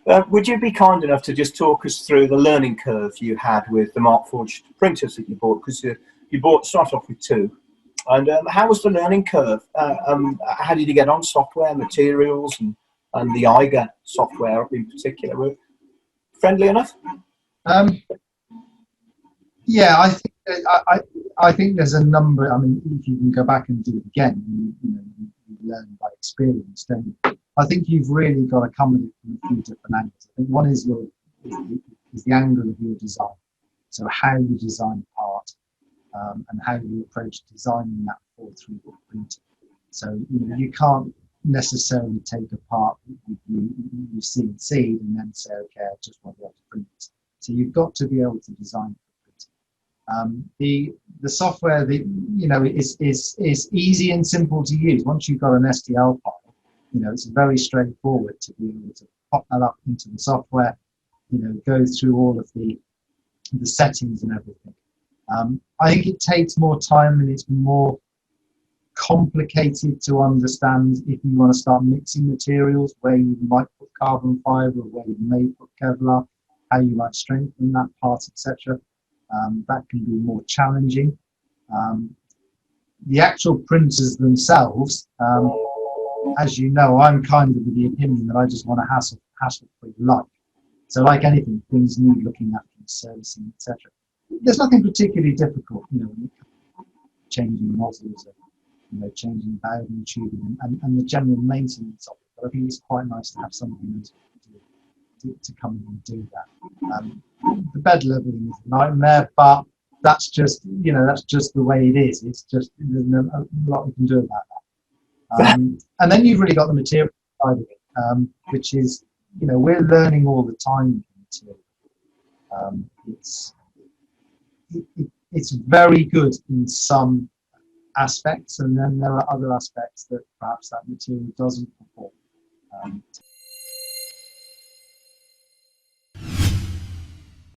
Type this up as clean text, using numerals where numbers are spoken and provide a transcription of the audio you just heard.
Would you be kind enough to just talk us through the learning curve you had with the Markforged printers that you bought? Because you bought start off with two, and how was the learning curve? How did you get on software, materials, and the IGA software in particular? Were friendly enough? Um, yeah, I think there's a number. I mean, if you can go back and do it again, you learn by experience. Don't you? I think you've really got to come at it from a few different angles. I think one is is the angle of your design. So how you design a part, and how you approach designing that for 3D printing. So you can't necessarily take a part that you CNC'd and then say, okay, I just want to be able to print this. So you've got to be able to design for printing. The software is easy and simple to use. Once you've got an STL file, it's very straightforward to be able to pop that up into the software, go through all of the settings and everything. I think it takes more time and it's more complicated to understand if you want to start mixing materials, where you might put carbon fibre, where you may put Kevlar, how you might strengthen that part, etc. That can be more challenging. The actual printers themselves, as you know, I'm kind of of the opinion that I just want a hassle-free life. So like anything, things need looking at, servicing, etc. There's nothing particularly difficult, changing nozzles, changing valve and tubing, and the general maintenance of it. But I think it's quite nice to have something to come in and do that. The bed leveling is a nightmare, but that's just the way it is. It's just there's a lot we can do about that. And then you've really got the material side of it, which is we're learning all the time with material. It's very good in some aspects, and then there are other aspects that perhaps that material doesn't perform.